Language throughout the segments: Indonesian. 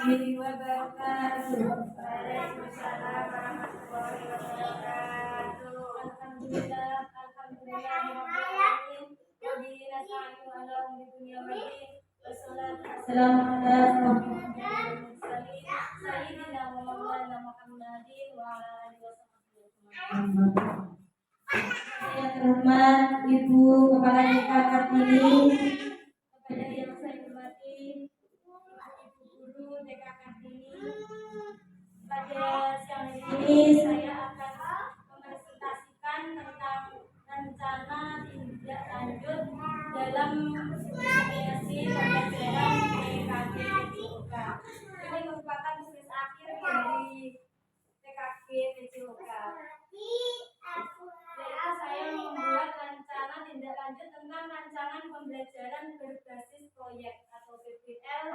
warahmatullahi wabarakatuh. Waalaikumsalam warahmatullahi wabarakatuh. Alhamdulillah, alhamdulillahirobbilalamin. Wabihi nasta'inu ala umuri dunya waddin. Wassalatu wassalamu ala asyrofil mursalin sayyidina wa maulana Muhammadin wa ala alihi wasahbihi ajmain. Yang terhormat Ibu Kepala DK Kartini, kepada yang saya hormati Ibu Guru DK Kartini, pada siang hari ini saya akan mempresentasikan tentang rencana tindak lanjut dalam simulasi pembelajaran TKG PJOK. Ini merupakan tugas akhir dari TKG PJOK. Yaitu saya membuat rencana tindak lanjut tentang rancangan pembelajaran berbasis proyek atau PBL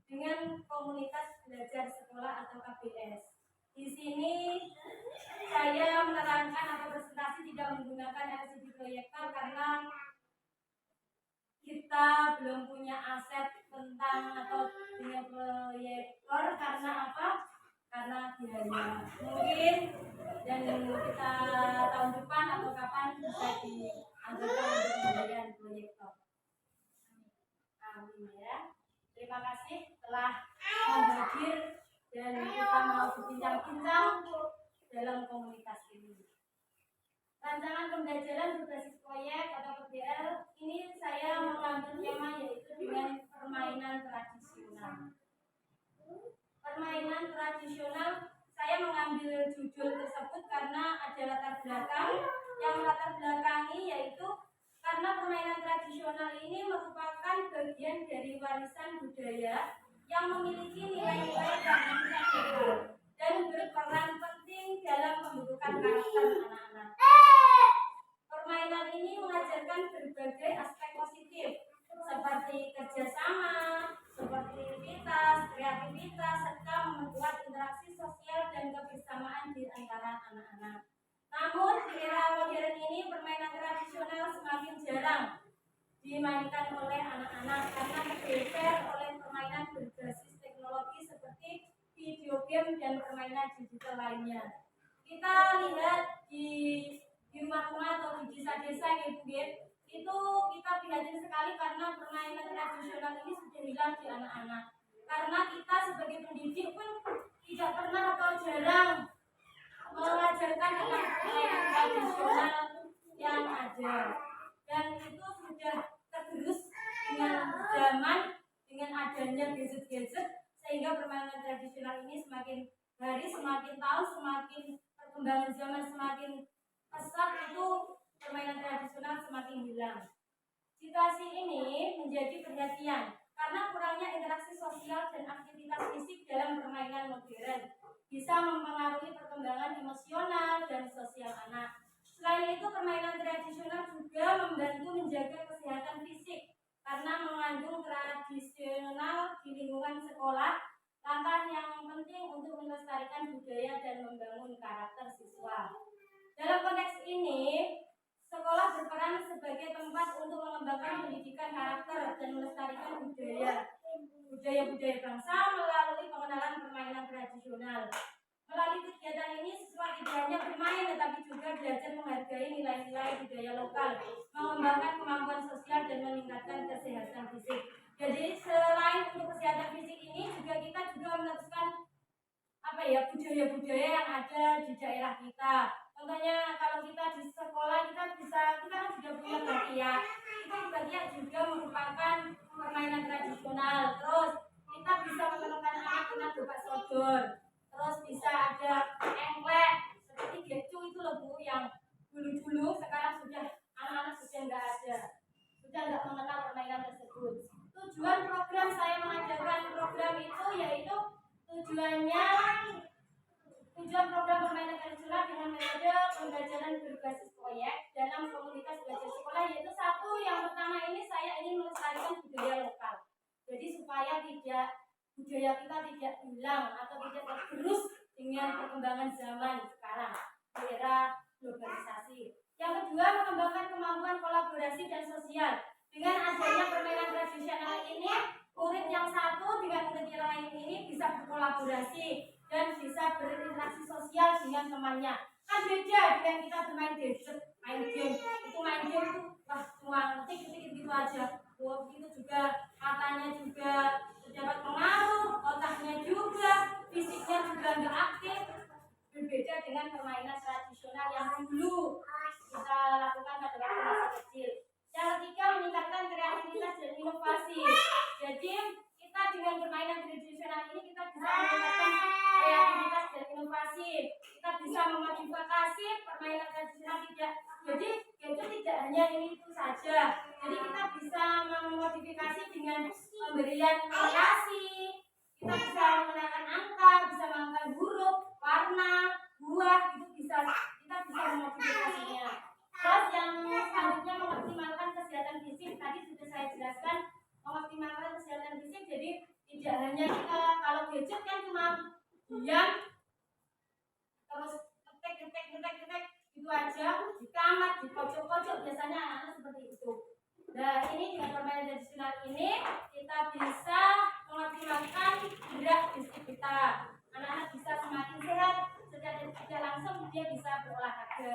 dengan komunitas belajar sekolah atau KBS. Di sini saya menerangkan atau presentasi tidak menggunakan LCD proyektor karena kita belum punya aset tentang atau dengan proyektor. Karena apa? Karena biaya. Mungkin dan kita tahun depan atau kapan bisa dianggarkan untuk pembelian proyektor. Amin ya. Terima kasih telah hadir dan kita mau berbincang-bincang dalam komunitas ini. Rancangan pembelajaran berbasis proyek atau PBL ini saya mengambil tema yaitu dengan permainan tradisional. Permainan tradisional, saya mengambil judul tersebut karena ada latar belakang yang melatar belakangi, yaitu karena permainan tradisional ini merupakan bagian dari warisan budaya yang memiliki nilai-nilai dan berperan penting dalam pembentukan karakter anak-anak. Permainan ini mengajarkan berbagai aspek positif seperti kerjasama, sportivitas, kreativitas, serta membuat interaksi sosial dan kebersamaan di antara anak-anak. Namun di era modern ini permainan tradisional semakin jarang dimainkan oleh anak-anak karena tergeser oleh permainan berbasis teknologi seperti video game dan permainan digital lainnya. Kita lihat di rumah-rumah atau di desa-desa gitu, itu kita prihatin sekali karena permainan tradisional ini sudah hilang di anak-anak. Karena kita sebagai pendidik pun tidak pernah atau jarang mengajarkan tentang permainan tradisional yang ada, dan itu sudah tergerus dengan zaman, dengan adanya gadget-gadget, sehingga permainan tradisional ini semakin hari, semakin tahun, semakin perkembangan zaman semakin pesat, itu permainan tradisional semakin hilang. Situasi ini menjadi perhatian karena kurangnya interaksi sosial dan aktivitas fisik dalam permainan modern bisa mempengaruhi perkembangan emosional dan sosial anak. Selain itu, permainan tradisional juga membantu menjaga kesehatan fisik karena mengandung tradisional di lingkungan sekolah, langkah yang penting untuk melestarikan budaya dan membangun karakter siswa. Dalam konteks ini, sekolah berperan sebagai tempat untuk mengembangkan pendidikan karakter dan melestarikan budaya-budaya bangsa melalui pengenalan permainan tradisional. Melalui kegiatan ini, siswa tidak hanya bermain tetapi juga belajar menghargai nilai-nilai budaya lokal, mengembangkan kemampuan sosial dan meningkatkan kesehatan fisik. Jadi selain untuk kesehatan fisik ini, kita juga meneruskan budaya-budaya yang ada di daerah kita. Contohnya kalau kita di sekolah kita kan sudah punya batiak. Itu batiak juga merupakan permainan tradisional. Terus kita bisa menemukan anak-anak berbak sodor. Terus bisa ada engklek seperti gecu, itu loh Bu, yang dulu-dulu sekarang sudah anak-anak sudah enggak ada. Sudah enggak mengenal permainan tersebut. Tujuan program saya mengajarkan program itu yaitu tujuan program permainan tradisional dengan metode pembelajaran berbasis proyek dalam komunitas belajar sekolah, yaitu satu, yang pertama ini saya ingin melestarikan budaya lokal. Jadi supaya budaya kita tidak hilang atau tidak tergerus dengan perkembangan zaman sekarang di era globalisasi. Yang kedua, mengembangkan kemampuan kolaborasi dan sosial. Dengan adanya permainan tradisional ini, murid yang satu dengan murid yang lain berkolaborasi dan bisa berinteraksi sosial dengan temannya. Kan beda dengan kita bermain gadget, main game. Itu main game itu wah cuma ketik-ketik gitu aja. Wah, itu juga matanya juga dapat pengaruh, otaknya juga, fisiknya juga nggak aktif. Berbeda dengan permainan tradisional yang dulu kita lakukan pada waktu masih kecil. Yang ketiga, meningkatkan kreativitas dan inovasi. Jadi kita dengan permainan tradisional ini kita bisa meningkatkan kreativitas dan inovasi. Kita bisa memodifikasi permainan tradisional tidak. Jadi itu tidak hanya ini itu saja. Jadi kita bisa memodifikasi dengan pemberian variasi. Kita bisa menggunakan angka, bisa menggunakan huruf, warna, buah, itu bisa kita bisa memodifikasinya. Terus yang selanjutnya mengoptimalkan kesehatan fisik. Tadi sudah saya jelaskan mengoptimalkan kesehatan fisik. Jadi tidak hanya kita kalau gadget kan cuma diam terus ketek itu aja di kamar di pojok-pojok biasanya anak-anak seperti itu. Nah ini dengan permainan tradisional ini kita bisa mengoptimalkan gerak fisik kita. Anak-anak bisa semakin sehat secara tidak langsung dia bisa berolahraga.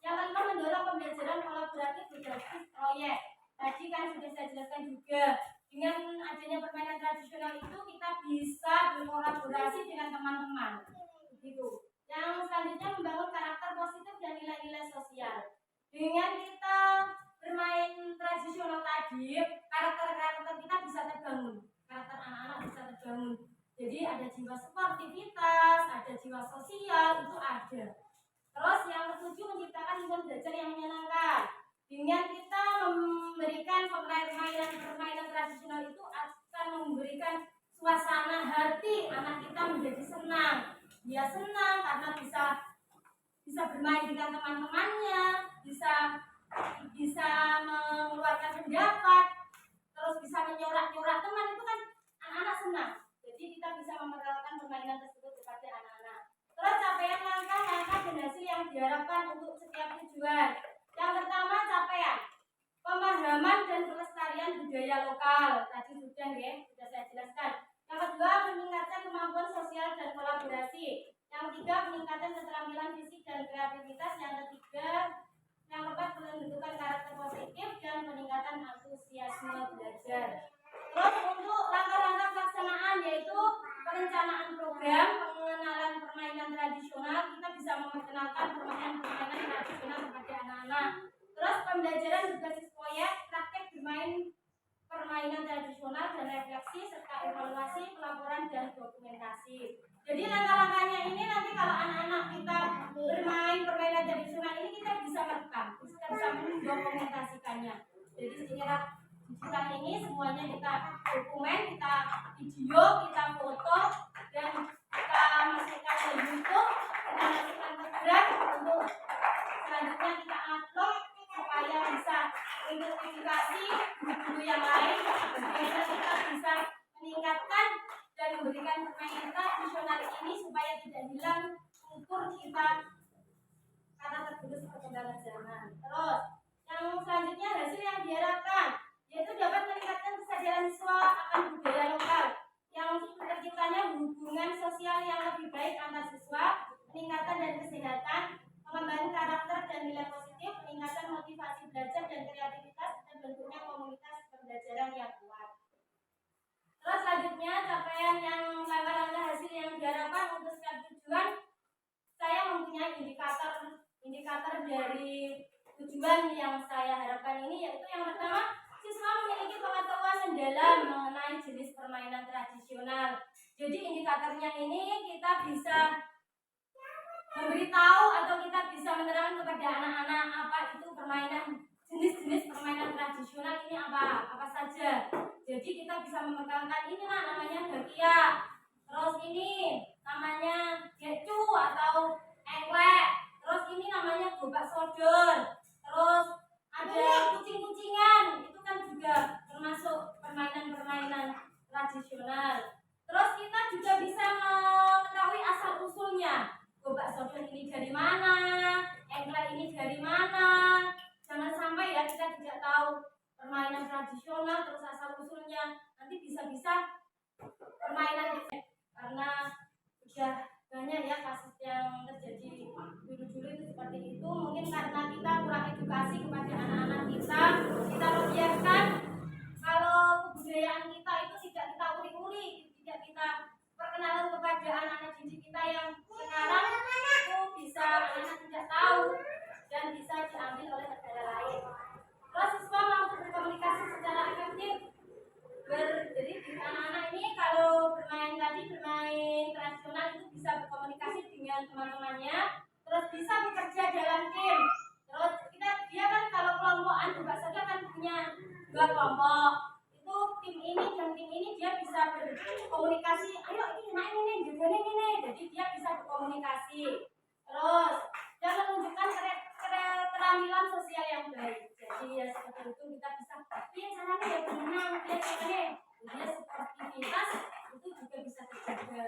Yang kelima mendorong pembelajaran kolaboratif berbasis proyek. Tadi kan sudah saya jelaskan juga dengan adanya permainan tradisional itu kita bisa berkolaborasi dengan teman-teman. Begitu. Yang selanjutnya membangun karakter positif dan nilai-nilai sosial. Dengan kita bermain tradisional tadi, karakter kita bisa terbangun. Karakter anak-anak bisa terbangun. Jadi ada jiwa sportivitas, ada jiwa sosial, itu ada. Terus yang ketujuh menciptakan lingkungan belajar yang menyenangkan. Dengan kita memberikan permainan tradisional itu akan memberikan suasana hati anak kita menjadi senang. Dia senang karena bisa bermain dengan teman-temannya, bisa mengeluarkan pendapat, terus bisa menyorak-nyorak teman, itu kan anak-anak senang. Jadi kita bisa memperkenalkan permainan tersebut kepada anak-anak. Terus capaian langkah-langkah dan hasil yang diharapkan untuk setiap tujuan. Yang pertama capaian pemahaman dan pelestarian budaya lokal. Tadi sudah saya jelaskan. Yang kedua meningkatkan kemampuan sosial dan kolaborasi. Yang ketiga meningkatkan keterampilan fisik dan kreativitas. Yang keempat menentukan karakter positif dan peningkatan antusiasme belajar. Terus untuk langkah-langkah pelaksanaan yaitu perencanaan program, pengenalan permainan tradisional, kita bisa memperkenalkan permainan tradisional kepada anak-anak. Terus pembelajaran berbasis proyek, praktek bermain permainan tradisional dan refleksi serta evaluasi, pelaporan dan dokumentasi. Jadi langkah-langkahnya ini nanti kalau anak-anak kita bermain permainan tradisional ini kita bisa merekam, kita bisa mendokumentasikannya. Jadi secara digital ini semuanya kita dokumen, kita video, kita foto dan kita masukkan ke YouTube, kita masukkan ke Grab untuk selanjutnya kita upload supaya bisa untuk edukasi guru yang lain, bagaimana kita bisa meningkatkan dan memberikan permainan tradisional ini supaya tidak hilang kultur kita karena tergerus perkembangan zaman. Terus yang selanjutnya hasil yang diharapkan yaitu dapat meningkatkan kesadaran siswa akan budaya lokal, yang terciptanya hubungan sosial yang lebih baik antar siswa, peningkatan dan kesehatan, pengembangan karakter dan nilai positif, peningkatan motivasi belajar dan kreativitas, dan bentuknya komunitas pembelajaran yang kuat. Terus selanjutnya capaian yang langkah-langkah hasil yang diharapkan untuk setiap tujuan. Saya mempunyai indikator dari tujuan yang saya harapkan ini, yaitu yang pertama siswa memiliki pengetahuan mendalam mengenai jenis permainan tradisional. Jadi indikatornya ini kita bisa memberitahu atau kita bisa menerangkan kepada anak-anak apa itu permainan, jenis-jenis permainan tradisional ini apa saja. Jadi kita bisa memegankan ini namanya bakia, terus ini namanya gecu atau engklek, terus ini namanya gobak sodor, terus ada kucing-kucingan, itu kan juga termasuk permainan-permainan tradisional. Terus kita juga bisa mengetahui asal usulnya. Gobak sodor ini dari mana, engklek ini dari mana. Jangan sampai ya kita tidak tahu permainan tradisional terus asal usulnya, nanti bisa-bisa permainan karena sudah banyak ya kasus yang terjadi dulu-dulu itu seperti itu. Mungkin karena kita kurang edukasi kepada anak-anak kita membiarkan kalau kebudayaan kita itu tidak kita uli-uli, tidak kita perkenalan kepada anak-anak didik kita yang sekarang itu bisa anak-anak tidak tahu dan bisa diambil oleh negara lain. Terus siswa mampu berkomunikasi secara efektif. Jadi anak-anak ini kalau bermain tradisional itu bisa berkomunikasi dengan teman-temannya, terus bisa bekerja dalam tim. Terus dia kan kalau kelompokan juga saja kan punya 2 kelompok. Itu tim ini dan tim ini dia bisa berkomunikasi. Ayo ini juga ini. Jadi dia bisa berkomunikasi. Terus dia menunjukkan keterampilan sosial yang baik. Jadi ya seperti itu kita bisa. Iya caranya ya berenang, iya caranya dia sportivitas itu juga bisa terjaga.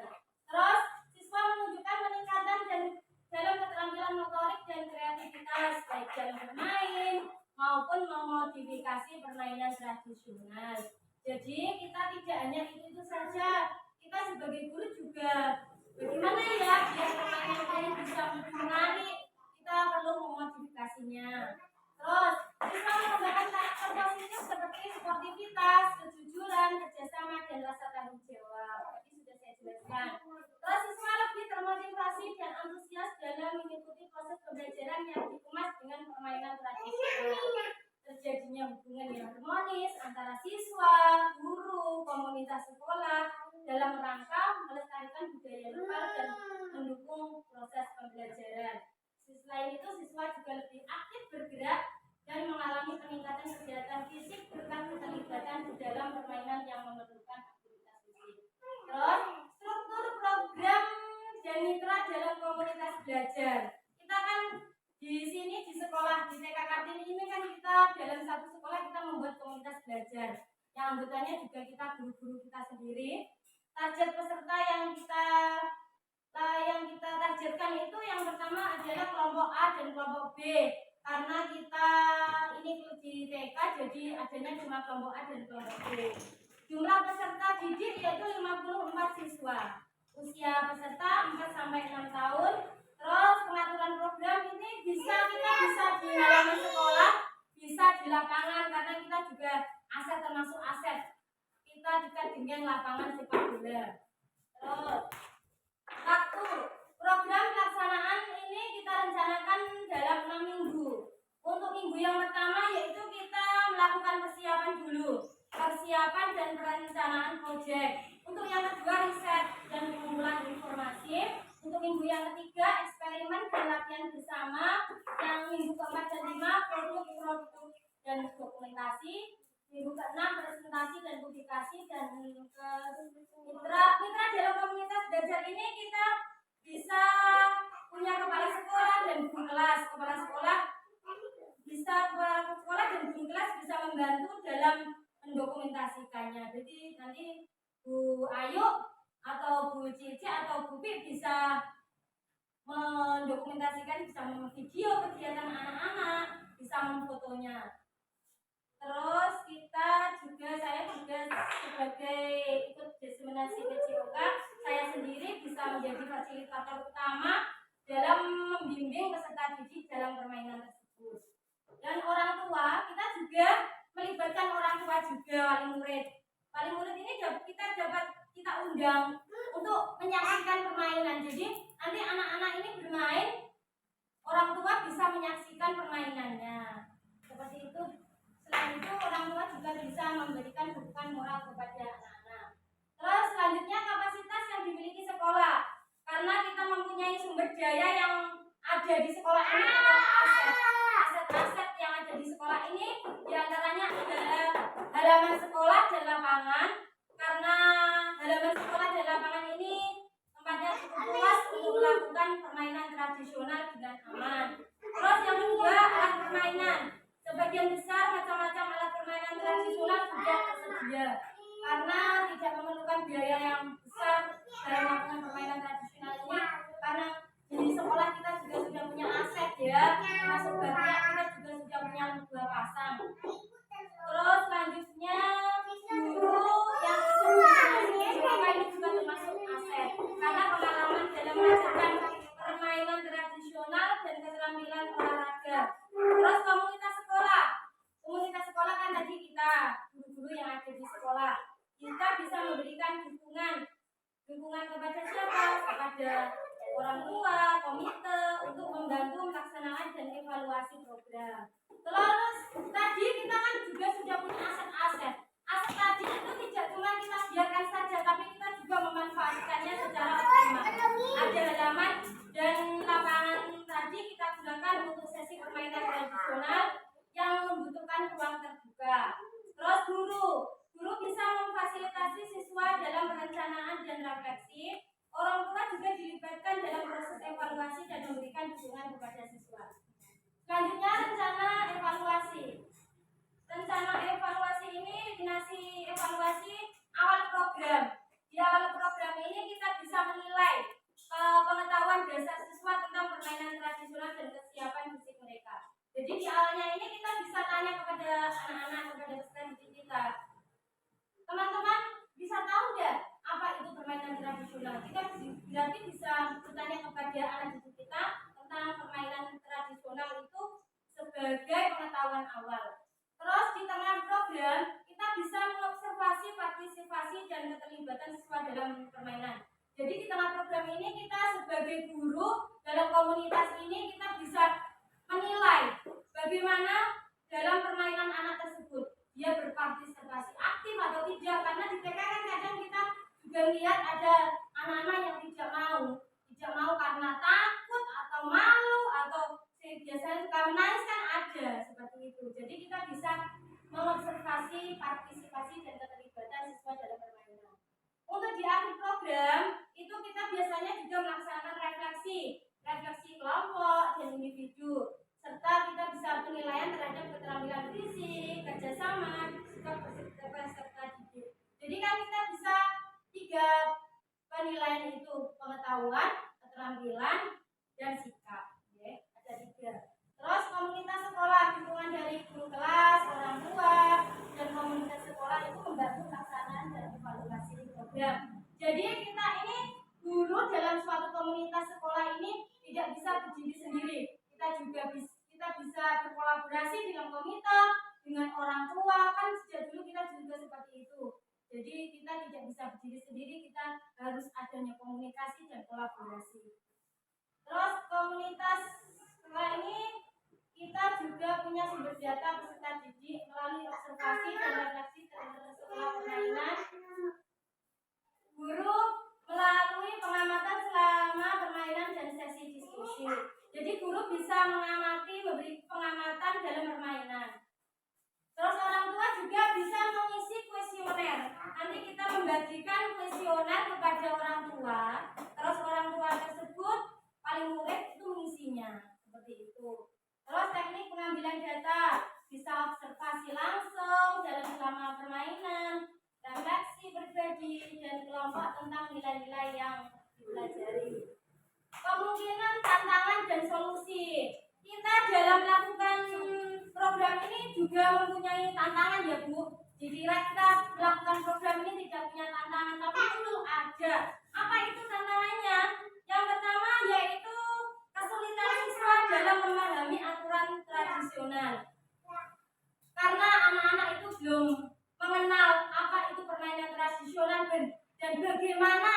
Terus siswa menunjukkan peningkatan dan dalam keterampilan motorik dan kreativitas baik dalam bermain maupun memodifikasi permainan tradisional. Jadi kita tidak hanya itu saja, kita sebagai guru juga bagaimana ya biar permainan ini bisa menarik, kita perlu memodifikasinya. Terus siswa mengembangkan karakter positif seperti sportivitas, kejujuran, kerjasama, dan rasa tanggung jawab. Tadi sudah saya jelaskan. Terus siswa lebih termotivasi dan antusias dalam mengikuti proses pembelajaran yang dikemas dengan permainan tradisional. Terjadinya hubungan yang harmonis antara siswa, guru, komunitas sekolah dalam rangka melestarikan budaya lokal dan mendukung proses pembelajaran. Selain itu, siswa juga lebih aktif bergerak dan mengalami peningkatan kesehatan fisik berkat keterlibatan di dalam permainan yang memerlukan aktivitas fisik. Terus, struktur program dan mitra dalam komunitas belajar. Kita kan di sini di sekolah di TK Kartini ini kan kita dalam satu sekolah kita membuat komunitas belajar. Yang anggotanya juga kita guru-guru kita sendiri. Target peserta yang kita targetkan itu yang pertama adalah kelompok A dan kelompok B. Karena kita ini di TK jadi adanya cuma kelompok A dan kelompok B. Jumlah peserta didik yaitu 54 siswa. Usia peserta 4 sampai 6 tahun. Terus pengaturan program ini kita bisa di halaman sekolah, bisa di lapangan karena kita juga aset termasuk aset. Kita dekat dengan lapangan sepak bola. Terus waktu program pelaksanaan ini kita rencanakan dalam 6 minggu. Untuk minggu yang pertama yaitu kita melakukan persiapan dulu, persiapan dan perencanaan proyek. Untuk yang kedua riset dan pengumpulan informasi. Untuk minggu yang ketiga eksperimen dan latihan bersama. Yang minggu keempat dan 5 produk dan dokumentasi. Minggu ke-6 presentasi dan publikasi. Dan ke mitra dalam komunitas belajar ini kita bisa punya kepala sekolah dan guru kelas. Kepala sekolah dan guru kelas bisa membantu dalam mendokumentasikannya. Jadi nanti Bu Ayu atau Bu Cici atau Bu Pip bisa mendokumentasikan, bisa memvideo kegiatan anak-anak, bisa memfotonya. Terus saya juga sebagai ikut diseminasi PJOK, saya sendiri bisa menjadi fasilitator utama dalam membimbing peserta didik dalam permainan tersebut. Dan orang tua, kita juga melibatkan orang tua juga, wali murid. Wali murid ini kita undang untuk menyaksikan permainan. Jadi nanti anak-anak ini bermain, orang tua bisa menyaksikan permainannya. Seperti itu. Selain itu orang tua juga bisa memberikan dukungan moral kepada anak-anak. Terus selanjutnya kapasitas yang dimiliki sekolah. Karena kita mempunyai sumber daya yang ada di sekolah ini atau aset-aset yang ada di sekolah ini, diantaranya adalah halaman sekolah dan lapangan. Karena halaman sekolah dan lapangan ini tempatnya cukup luas untuk melakukan permainan tradisional dengan aman. Terus yang kedua alat permainan. Sebagian besar macam-macam alat permainan tradisional sudah tersedia karena tidak memerlukan biaya yang besar dalam melakukan permainan tradisional ini. Karena di sekolah kita juga sudah punya aset ya, masuk baterai kita juga sudah punya 2 pasang. Terus selanjutnya guru yang ikut ini juga termasuk aset karena pengalaman yang ada di sekolah. Kita bisa memberikan dukungan kepada siapa? Kepada orang tua, komite untuk membantu pelaksanaan dan evaluasi program. Terus tadi kita kan juga sudah punya aset-aset. Aset tadi itu tidak cuma kita biarkan saja, tapi kita juga memanfaatkannya secara optimal. Ada halaman dan lapangan tadi kita gunakan untuk sesi permainan tradisional yang membutuhkan ruang terbuka. Terus guru bisa memfasilitasi siswa dalam perencanaan dan refleksi. Orang tua juga dilibatkan dalam proses evaluasi dan memberikan dukungan kepada siswa. Selanjutnya rencana evaluasi. Rencana evaluasi ini dinasi evaluasi awal program. Di awal program ini kita bisa menilai pengetahuan dasar siswa tentang permainan tradisional dan kesiapan fisik mereka. Jadi di awalnya ini kita bisa tanya kepada anak-anak, kepada peserta didik kita. Teman-teman bisa tahu nggak apa itu permainan tradisional? Kita berarti bisa bertanya kepada anak didik kita tentang permainan tradisional itu sebagai pengetahuan awal. Terus di tengah program kita bisa mengobservasi partisipasi dan keterlibatan siswa dalam permainan. Jadi di tengah program ini kita sebagai guru dalam komunitas ini kita bisa menilai bagaimana dalam permainan anak tersebut dia berpartisipasi aktif atau tidak, karena di TK kan kadang kita juga lihat ada anak-anak yang tidak mau karena takut atau malu atau biasanya suka menangis kan ada seperti itu. Jadi kita bisa mengobservasi partisipasi dan keterlibatan siswa dalam permainan. Untuk di akhir program itu kita biasanya juga melaksanakan refleksi kelompok dan individu, serta kita bisa penilaian terhadap keterampilan fisik, kerjasama, sikap peserta didik. Jadi kan kita bisa 3 penilaian itu: pengetahuan, keterampilan, dan sikap. Ada 3. Terus komunitas sekolah, dukungan dari guru kelas, orang tua, dan komunitas sekolah itu membantu pelaksanaan dan evaluasi program. Jadi kita ini guru dalam suatu komunitas sekolah ini tidak bisa berdiri sendiri. Kita bisa berkolaborasi dengan komite, dengan orang tua. Kan sejak dulu kita juga seperti itu. Jadi kita tidak bisa berdiri sendiri, kita harus adanya komunikasi dan kolaborasi. Terus komunitas sekolah ini kita juga punya sumber data peserta didik melalui observasi dan refleksi terhadap sekolah permainan. Guru melalui pengamatan selama permainan dan sesi diskusi. Jadi guru bisa mengamati, memberi pengamatan dalam permainan. Terus orang tua juga bisa mengisi kuesioner. Nanti kita membagikan kuesioner kepada orang tua. Terus orang tua tersebut paling murid itu mengisinya seperti itu. Terus teknik pengambilan data, bisa observasi langsung dalam selama permainan, refleksi pribadi dan kelompok tentang nilai-nilai yang dipelajari. Kemungkinan, tantangan, dan solusi. Kita dalam melakukan program ini juga mempunyai tantangan ya Bu. Dikira kita melakukan program ini tidak punya tantangan, tapi itu ada. Apa itu tantangannya? Yang pertama yaitu kesulitan siswa dalam memahami aturan tradisional. Karena anak-anak itu belum mengenal apa itu permainan tradisional dan bagaimana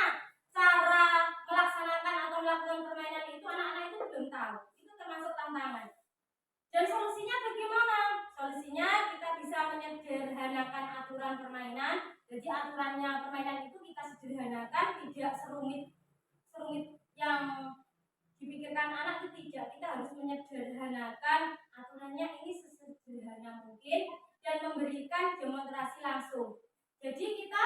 cara melaksanakan atau melakukan permainan itu, anak-anak itu belum tahu. Itu termasuk tantangan. Dan solusinya bagaimana? Solusinya kita bisa menyederhanakan aturan permainan. Jadi aturannya permainan itu kita sederhanakan, tidak serumit yang dipikirkan anak itu tidak. Kita harus menyederhanakan aturannya ini sesederhana mungkin dan memberikan demonstrasi langsung. Jadi kita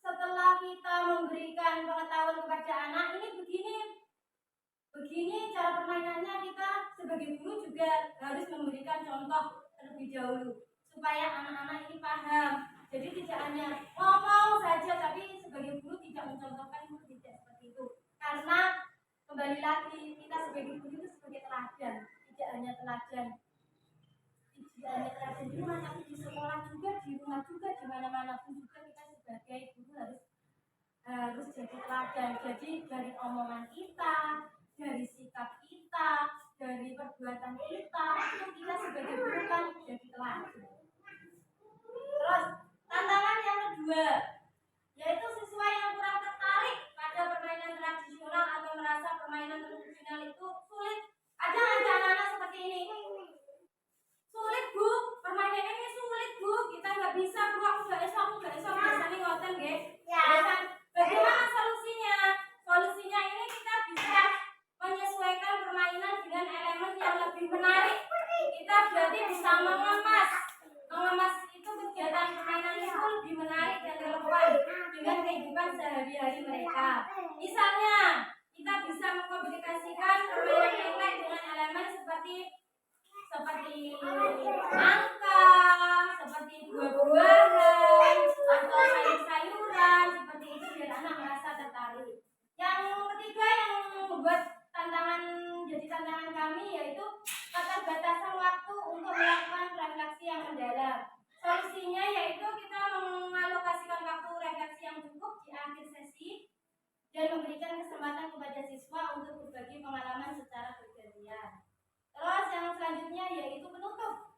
setelah kita memberikan pengetahuan kepada anak ini begini cara permainannya, kita sebagai guru juga harus memberikan contoh terlebih dahulu supaya anak-anak ini paham. Jadi tidak hanya ngomong saja tapi sebagai guru tidak mencontohkan, itu tidak seperti itu. Karena kembali lagi kita sebagai guru itu sebagai teladan, tidak hanya teladan di rumah tapi di sekolah juga, di rumah juga, di mana-mana pun juga kita sebagai guru harus jadi teladan. Jadi dari omongan kita, dari sikap kita, dari perbuatan kita, itu kita sebagai guru kan jadi teladan. Terus tantangan kehidupan sehari-hari mereka. Misalnya, kita bisa mengkomunikasikan permainan lain dengan elemen seperti angka, seperti buah-buahan, atau sayur-sayuran, seperti itu biar anak merasa tertarik. Yang ketiga yang membuat jadi tantangan kami yaitu keterbatasan waktu untuk melakukan refleksi yang mendalam. Solusinya yaitu kita mengalokasikan waktu refleksi yang cukup di akhir sesi dan memberikan kesempatan kepada siswa untuk berbagi pengalaman secara bergantian. Terus yang selanjutnya yaitu penutup.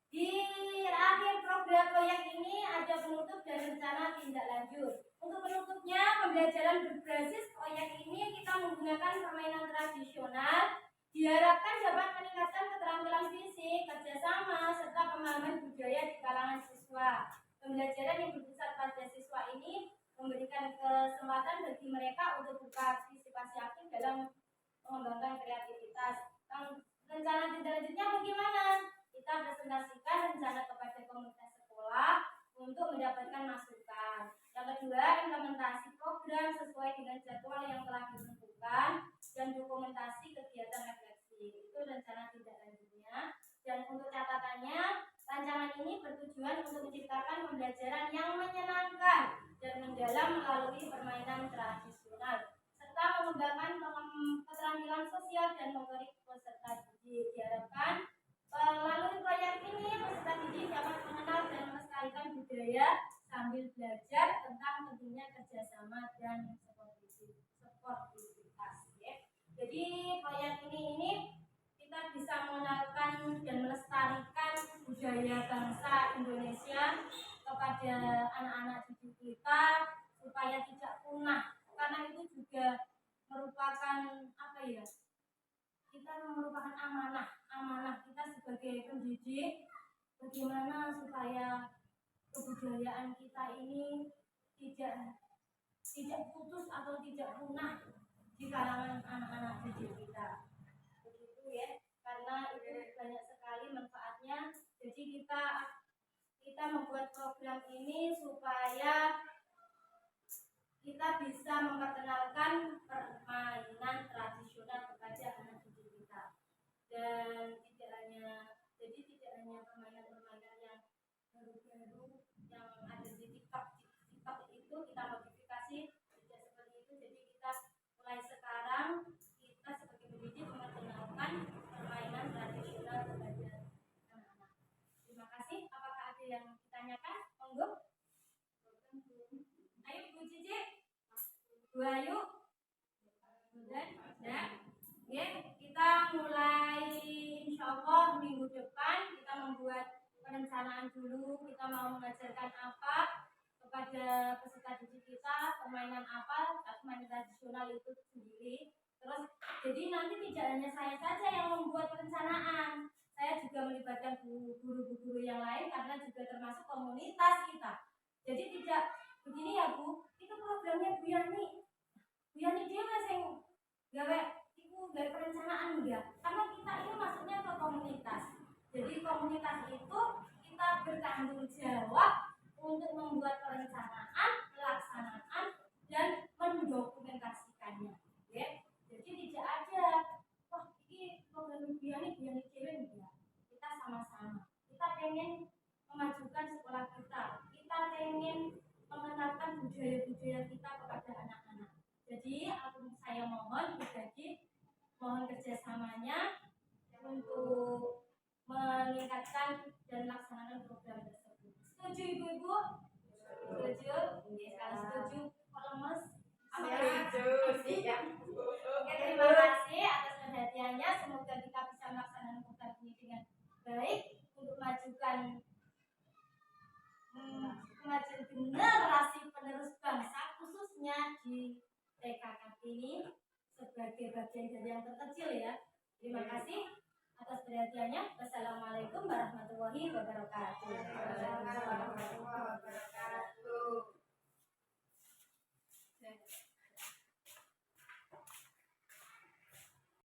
Di akhir program proyek ini ada penutup dan rencana tindak lanjut. Untuk penutupnya, pembelajaran berbasis proyek ini kita menggunakan permainan tradisional. Diharapkan dapat meningkatkan keterampilan fisik, kerjasama, serta pemahaman budaya di kalangan siswa. Pembelajaran yang berpusat pada siswa ini memberikan kesempatan bagi mereka untuk berpartisipasi aktif dalam mengembangkan kreativitas. Rencana tindak lanjutnya bagaimana? Kita presentasikan rencana kepada komunitas sekolah untuk mendapatkan masukan. Yang kedua, implementasi program sesuai dengan jadwal yang telah ditentukan dan dokumentasi kegiatan refleksi. Itu rencana tindak lanjutnya. Dan untuk catatannya, rancangan ini bertujuan untuk menciptakan pembelajaran yang menyenangkan dan mendalam melalui permainan tradisional, serta mengembangkan keterampilan sosial dan motorik peserta didik. Diharapkan melalui proyek ini peserta didik dapat mengenal dan melestarikan budaya sambil belajar tentang tentunya kerjasama dan sportivitas. Jadi proyek ini kita bisa mengenalkan dan melestarikan budaya bangsa Indonesia kepada anak-anak didik kita supaya tidak punah, karena itu juga merupakan kita merupakan amanah kita sebagai pendidik, bagaimana supaya kebudayaan kita ini tidak putus atau tidak punah di kalangan anak-anak didik kita. Begitu ya, karena itu banyak sekali manfaatnya. Jadi kita membuat program ini supaya kita bisa memperkenalkan permainan tradisional kepada anak didik kita. Dan tidak hanya permainan-permainan yang baru-baru yang ada di TikTok itu kita modifikasi tidak seperti itu. Jadi kita mulai sekarang kita sebagai pendidik memperkenalkan permainan tradisional kepada anak-anak. Terima kasih. Apakah ada yang ditanyakan? Monggo. Ayo Bu Cici, Bu Ayu, dan ya, kita mulai insya Allah minggu depan kita membuat perencanaan dulu. Kita mau mengajarkan apa kepada peserta didik kita, permainan apa, permainan tradisional itu sendiri. Terus jadi nanti tidak hanya saya saja yang membuat perencanaan, saya juga melibatkan guru-guru yang lain karena juga termasuk komunitas kita. Jadi tidak begini ya Bu, itu programnya Bu Yani dia sing gawe perencanaan enggak, karena kita ini masuknya ke komunitas. Jadi komunitas itu kita bertanggung jawab untuk membuat perencanaan, pelaksanaan, dan mendokumentasikannya. Ya. Jadi tidak ada wah ini program biani dewe enggak. Kita sama-sama. Kita pengen memajukan sekolah kita. Kita pengen mengenalkan budaya-budaya kita kepada anak-anak. Jadi saya mohon berbagi, mohon kerjasamanya untuk meningkatkan dan melaksanakan program tersebut. Setuju Ibu-Ibu? Setuju? Kalau setuju, kok lemes? Setuju. Oke, terima kasih atas perhatiannya. Semoga kita bisa melaksanakan program ini dengan baik untuk memajukan generasi penerus bangsa, khususnya di TKK ini sebagai bagian dari yang terkecil ya. Terima kasih atas perhatiannya. Wassalamualaikum warahmatullahi wabarakatuh.